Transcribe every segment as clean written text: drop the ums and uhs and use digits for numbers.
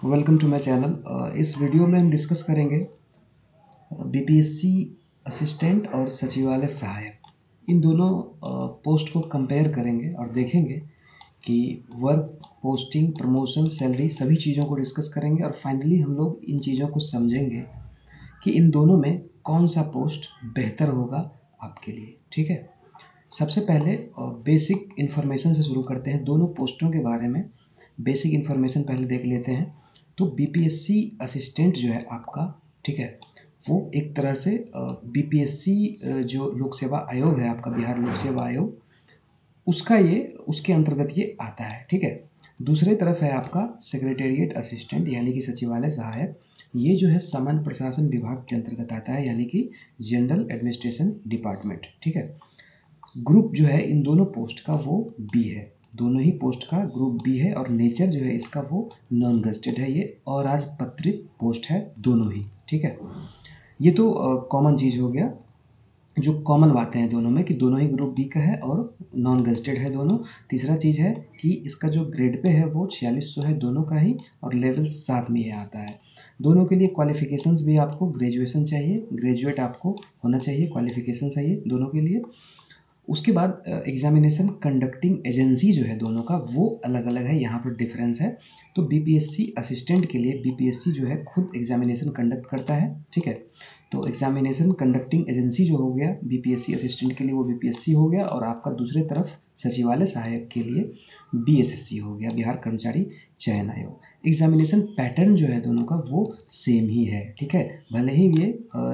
Welcome to my channel. इस video में हम डिस्कस करेंगे बीपीएससी असिस्टेंट और सचिवालय सहायक, इन दोनों पोस्ट को कंपेयर करेंगे और देखेंगे कि वर्क, पोस्टिंग, प्रमोशन, सैलरी सभी चीज़ों को डिस्कस करेंगे और फाइनली हम लोग इन चीज़ों को समझेंगे कि इन दोनों में कौन सा पोस्ट बेहतर होगा आपके लिए। ठीक है, सबसे पहले बेसिक इन्फॉर्मेशन से शुरू करते हैं। दोनों पोस्टों के बारे में बेसिक इन्फॉर्मेशन पहले देख लेते हैं। तो बीपीएससी असिस्टेंट जो है आपका, ठीक है, वो एक तरह से बीपीएससी जो लोक सेवा आयोग है आपका, बिहार लोक सेवा आयोग, उसके अंतर्गत ये आता है। ठीक है, दूसरे तरफ है आपका सेक्रेटेरिएट असिस्टेंट यानी कि सचिवालय सहायक। ये जो है सामान्य प्रशासन विभाग के अंतर्गत आता है यानी कि जनरल एडमिनिस्ट्रेशन डिपार्टमेंट। ठीक है, ग्रुप जो है इन दोनों पोस्ट का वो बी है, दोनों ही पोस्ट का ग्रुप बी है और नेचर जो है इसका वो नॉन गजेटेड है। ये अराजपत्रित पोस्ट है दोनों ही। ठीक है, ये तो कॉमन चीज़ हो गया, जो कॉमन बातें हैं दोनों में कि दोनों ही ग्रुप बी का है और नॉन गजेटेड है दोनों। तीसरा चीज़ है कि इसका जो ग्रेड पे है वो 4600 है दोनों का ही, और लेवल 7 में ये आता है। दोनों के लिए क्वालिफिकेशंस भी आपको ग्रेजुएशन चाहिए, ग्रेजुएट आपको होना चाहिए, क्वालिफिकेशन चाहिए दोनों के लिए। उसके बाद एग्जामिनेशन कंडक्टिंग एजेंसी जो है दोनों का वो अलग अलग है, यहाँ पर डिफरेंस है। तो बीपीएससी असिस्टेंट के लिए बीपीएससी जो है खुद एग्जामिनेशन कंडक्ट करता है। ठीक है, तो एग्जामिनेशन कंडक्टिंग एजेंसी जो हो गया बीपीएससी असिस्टेंट के लिए वो बीपीएससी हो गया, और आपका दूसरे तरफ सचिवालय सहायक के लिए बीएसएससी हो गया, बिहार कर्मचारी चयन आयोग। एग्जामिनेशन पैटर्न जो है दोनों का वो सेम ही है। ठीक है, भले ही ये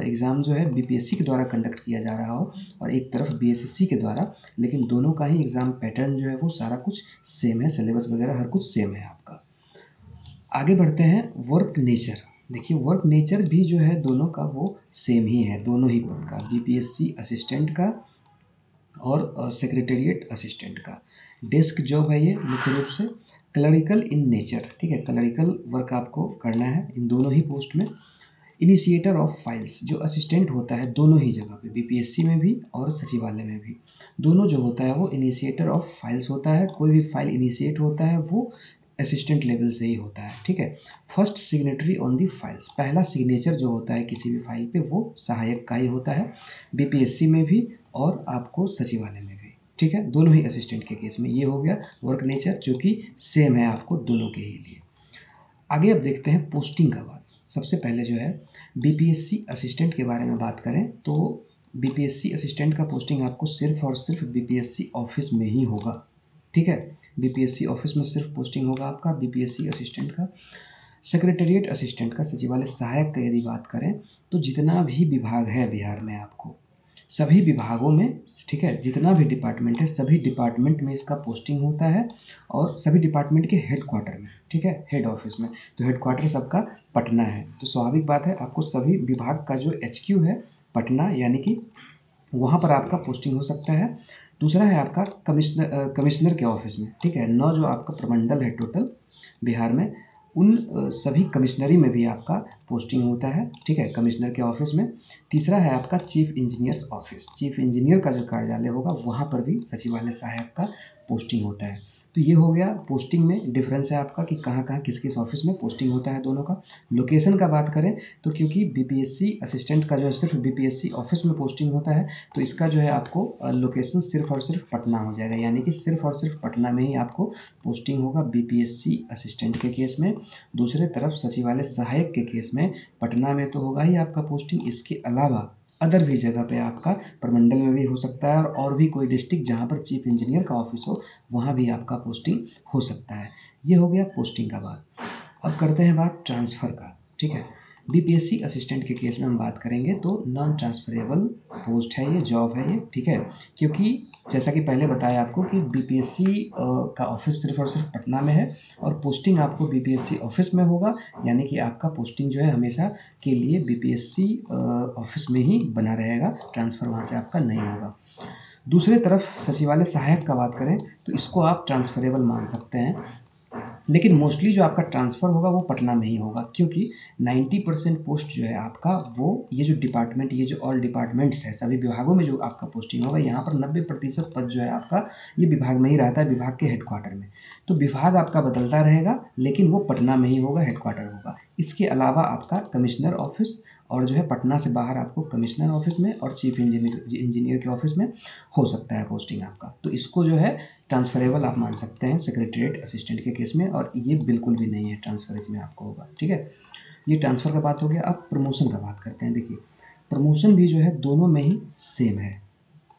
एग्ज़ाम जो है बीपीएससी के द्वारा कंडक्ट किया जा रहा हो और एक तरफ बीएसएससी के द्वारा, लेकिन दोनों का ही एग्ज़ाम पैटर्न जो है वो सारा कुछ सेम है, सिलेबस वगैरह हर कुछ सेम है आपका। आगे बढ़ते हैं वर्क नेचर। देखिए, वर्क नेचर भी जो है दोनों का वो सेम ही है, दोनों ही पद का, बीपीएससी असिस्टेंट का और सेक्रेटेरिएट असिस्टेंट का। डेस्क जॉब है ये मुख्य रूप से, क्लरिकल इन नेचर। ठीक है, क्लरिकल वर्क आपको करना है इन दोनों ही पोस्ट में। इनिशिएटर ऑफ फाइल्स जो असिस्टेंट होता है दोनों ही जगह पे, बीपीएससी में भी और सचिवालय में भी, दोनों जो होता है वो इनिशिएटर ऑफ फाइल्स होता है। कोई भी फाइल इनिशिएट होता है वो असिस्टेंट लेवल से ही होता है। ठीक है, first signatory on the files, पहला सिग्नेचर जो होता है किसी भी फाइल पे वो सहायक का ही होता है, बीपीएससी में भी और आपको सचिवालय में भी। ठीक है, दोनों ही असिस्टेंट के केस में ये हो गया वर्क नेचर, जो कि सेम है आपको दोनों के ही लिए। आगे अब देखते हैं पोस्टिंग का बात। सबसे पहले जो है बीपीएससी असिस्टेंट के बारे में बात करें तो बीपीएससी असिस्टेंट का पोस्टिंग आपको सिर्फ और सिर्फ बीपीएससी ऑफिस में ही होगा। ठीक है, बीपीएससी ऑफिस में सिर्फ पोस्टिंग होगा आपका बीपीएससी असिस्टेंट का। सेक्रेटेरिएट असिस्टेंट का, सचिवालय सहायक का यदि बात करें तो जितना भी विभाग है बिहार में आपको, सभी विभागों में, ठीक है, जितना भी डिपार्टमेंट है सभी डिपार्टमेंट में इसका पोस्टिंग होता है, और सभी डिपार्टमेंट के हेड क्वार्टर में। ठीक है, हेड ऑफिस में, तो हेड क्वार्टर सबका पटना है, तो स्वाभाविक बात है आपको सभी विभाग का जो एचक्यू है पटना, यानी कि वहाँ पर आपका पोस्टिंग हो सकता है। दूसरा है आपका कमिश्नर के ऑफिस में। ठीक है, 9 जो आपका प्रमंडल है टोटल बिहार में, उन सभी कमिश्नरी में भी आपका पोस्टिंग होता है। ठीक है, कमिश्नर के ऑफिस में। तीसरा है आपका chief engineers office, chief engineer का जो कार्यालय होगा वहाँ पर भी सचिवालय सहायक का पोस्टिंग होता है। तो ये हो गया पोस्टिंग में डिफरेंस है आपका कि कहाँ कहाँ किस किस ऑफिस में पोस्टिंग होता है दोनों का। लोकेशन का बात करें तो क्योंकि बीपीएससी असिस्टेंट का जो है सिर्फ बीपीएससी ऑफिस में पोस्टिंग होता है, तो इसका जो है आपको लोकेशन सिर्फ और सिर्फ पटना हो जाएगा, यानी कि सिर्फ और सिर्फ पटना में ही आपको पोस्टिंग होगा बीपीएससी असिस्टेंट के केस में। दूसरे तरफ सचिवालय सहायक के केस में पटना में तो होगा ही आपका पोस्टिंग, इसके अलावा अदर भी जगह पे आपका प्रमंडल में भी हो सकता है, और भी कोई डिस्ट्रिक्ट जहाँ पर चीफ इंजीनियर का ऑफिस हो वहाँ भी आपका पोस्टिंग हो सकता है। ये हो गया पोस्टिंग का बात। अब करते हैं बात ट्रांसफ़र का। ठीक है, बीपीएससी असिस्टेंट के केस में हम बात करेंगे तो नॉन ट्रांसफरेबल पोस्ट है ये, जॉब है ये। ठीक है, क्योंकि जैसा कि पहले बताया आपको कि बीपीएससी का ऑफिस सिर्फ और सिर्फ पटना में है, और पोस्टिंग आपको बीपीएससी ऑफिस में होगा, यानी कि आपका पोस्टिंग जो है हमेशा के लिए बीपीएससी ऑफिस में ही बना रहेगा, ट्रांसफ़र वहाँ से आपका नहीं होगा। दूसरे तरफ सचिवालय सहायक का बात करें तो इसको आप ट्रांसफरेबल मान सकते हैं, लेकिन मोस्टली जो आपका ट्रांसफ़र होगा वो पटना में ही होगा, क्योंकि 90% पोस्ट जो है आपका वो ये जो डिपार्टमेंट, ये जो ऑल डिपार्टमेंट्स है, सभी विभागों में जो आपका पोस्टिंग होगा, यहाँ पर 90% पद जो है आपका ये विभाग में ही रहता है, विभाग के हेडक्वार्टर में। तो विभाग आपका बदलता रहेगा, लेकिन वो पटना में ही होगा, हेडक्वार्टर होगा। इसके अलावा आपका कमिश्नर ऑफिस और जो है पटना से बाहर आपको कमिश्नर ऑफिस में और चीफ इंजीनियर के ऑफिस में हो सकता है पोस्टिंग आपका। तो इसको जो है ट्रांसफरेबल आप मान सकते हैं सेक्रेटरीट असिस्टेंट के केस में, और ये बिल्कुल भी नहीं है ट्रांसफ़र इसमें आपको होगा, ठीक है। ये ट्रांसफ़र का बात हो गया। अब प्रमोशन का बात करते हैं। देखिए, प्रमोशन भी जो है दोनों में ही सेम है,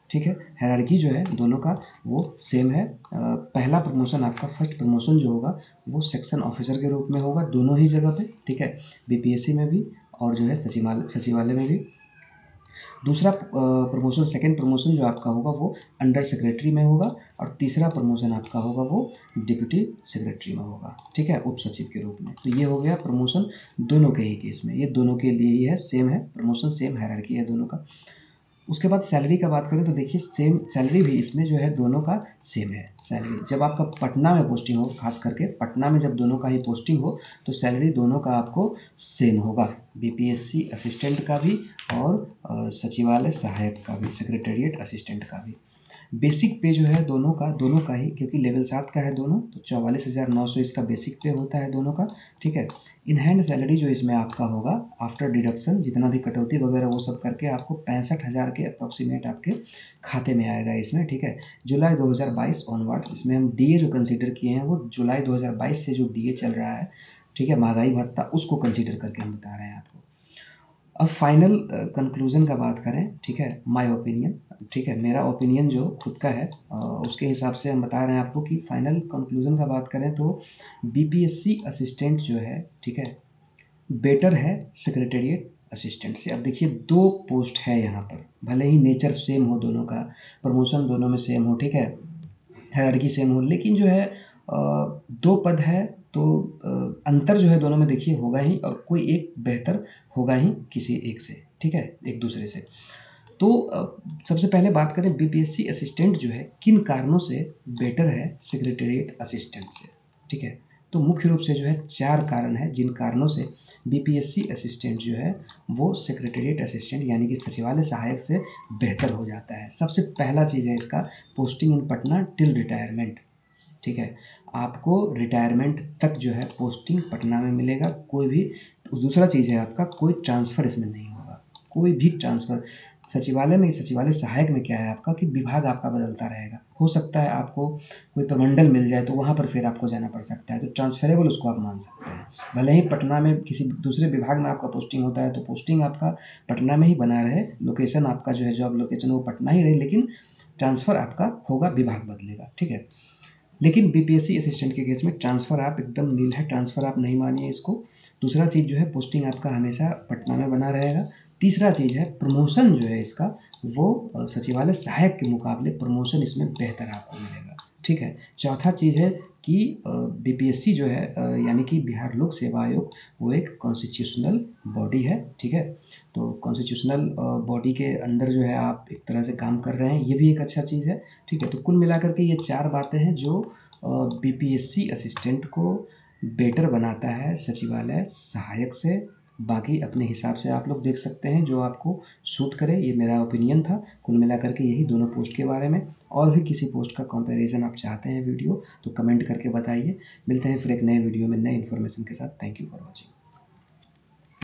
ठीक है। हायरार्की जो है दोनों का वो सेम है। पहला प्रमोशन आपका फर्स्ट प्रमोशन जो होगा वो सेक्शन ऑफिसर के रूप में होगा दोनों ही जगह पे, ठीक है, बीपीएससी में भी और जो है सचिवालय में भी। दूसरा प्रमोशन, सेकंड प्रमोशन जो आपका होगा वो अंडर सेक्रेटरी में होगा, और तीसरा प्रमोशन आपका होगा वो डिप्टी सेक्रेटरी में होगा, ठीक है, उप सचिव के रूप में। तो ये हो गया प्रमोशन दोनों के ही केस में, ये दोनों के लिए ही है, सेम है प्रमोशन, सेम हायरार्की है दोनों का। उसके बाद सैलरी का बात करें तो देखिए सेम सैलरी भी इसमें जो है दोनों का सेम है। सैलरी जब आपका पटना में पोस्टिंग हो, खास करके पटना में जब दोनों का ही पोस्टिंग हो, तो सैलरी दोनों का आपको सेम होगा, बीपीएससी असिस्टेंट का भी और सचिवालय सहायक का भी, सेक्रेटेरिएट असिस्टेंट का भी। बेसिक पे जो है दोनों का ही, क्योंकि लेवल 7 का है दोनों, तो 44,900 इसका बेसिक पे होता है दोनों का, ठीक है। इन हैंड सैलरी जो इसमें आपका होगा आफ्टर डिडक्शन, जितना भी कटौती वगैरह वो सब करके आपको 65,000 के अप्रॉक्सीमेट आपके खाते में आएगा इसमें, ठीक है। जुलाई 2022 ऑनवर्ड्स इसमें हम डीए जो कंसीडर किए हैं वो जुलाई 2022 से जो डीए चल रहा है, ठीक है, महंगाई भत्ता, उसको कंसीडर करके हम बता रहे हैं आपको। अब फाइनल कंक्लूज़न का बात करें, ठीक है, माय ओपिनियन, ठीक है, मेरा ओपिनियन जो खुद का है उसके हिसाब से हम बता रहे हैं आपको कि फाइनल कंक्लूज़न का बात करें तो बीपीएससी असिस्टेंट जो है, ठीक है, बेटर है सेक्रेटेरिएट असिस्टेंट से। अब देखिए 2 पोस्ट है यहाँ पर, भले ही नेचर सेम हो दोनों का, प्रमोशन दोनों में सेम हो, ठीक है, हायरार्की सेम हो, लेकिन जो है 2 पद है, तो अंतर जो है दोनों में देखिए होगा ही, और कोई एक बेहतर होगा ही किसी एक से, ठीक है, एक दूसरे से। तो सबसे पहले बात करें बीपीएससी असिस्टेंट जो है किन कारणों से बेटर है सेक्रेटेरिएट असिस्टेंट से, ठीक है। तो मुख्य रूप से जो है 4 कारण हैं जिन कारणों से बीपीएससी असिस्टेंट जो है वो सेक्रेटेरिएट असिस्टेंट यानी कि सचिवालय सहायक से बेहतर हो जाता है। सबसे पहला चीज़ है इसका posting in Patna till retirement, ठीक है, आपको रिटायरमेंट तक जो है पोस्टिंग पटना में मिलेगा। कोई भी दूसरा चीज़ है आपका कोई ट्रांसफ़र इसमें नहीं होगा, कोई भी ट्रांसफ़र। सचिवालय में, सचिवालय सहायक में क्या है आपका कि विभाग आपका बदलता रहेगा, हो सकता है आपको कोई प्रमंडल मिल जाए तो वहाँ पर फिर आपको जाना पड़ सकता है, तो ट्रांसफरेबल उसको आप मान सकते हैं। भले ही पटना में किसी दूसरे विभाग में आपका पोस्टिंग होता है तो पोस्टिंग आपका पटना में ही बना रहे, लोकेशन आपका जो है जॉब लोकेशन वो पटना ही रहे, लेकिन ट्रांसफ़र आपका होगा, विभाग बदलेगा, ठीक है। लेकिन बीपीएससी असिस्टेंट के केस में ट्रांसफ़र आप एकदम नील है, ट्रांसफ़र आप नहीं मानिए इसको। दूसरा चीज़ जो है पोस्टिंग आपका हमेशा पटना में बना रहेगा। तीसरा चीज़ है प्रमोशन जो है इसका वो सचिवालय सहायक के मुकाबले प्रमोशन इसमें बेहतर आपको मिलेगा, ठीक है। चौथा चीज़ है कि बीपीएससी जो है यानी कि बिहार लोक सेवा आयोग वो एक कॉन्स्टिट्यूशनल बॉडी है, ठीक है। तो कॉन्स्टिट्यूशनल बॉडी के अंडर जो है आप एक तरह से काम कर रहे हैं, ये भी एक अच्छा चीज़ है, ठीक है। तो कुल मिलाकर के ये 4 बातें हैं जो बीपीएससी असिस्टेंट को बेटर बनाता है सचिवालय सहायक से। बाकी अपने हिसाब से आप लोग देख सकते हैं जो आपको सूट करे, ये मेरा ओपिनियन था कुल मिलाकर के यही दोनों पोस्ट के बारे में। और भी किसी पोस्ट का कंपैरिजन आप चाहते हैं वीडियो तो कमेंट करके बताइए। मिलते हैं फिर एक नए वीडियो में नए इन्फॉर्मेशन के साथ। Thank you for watching.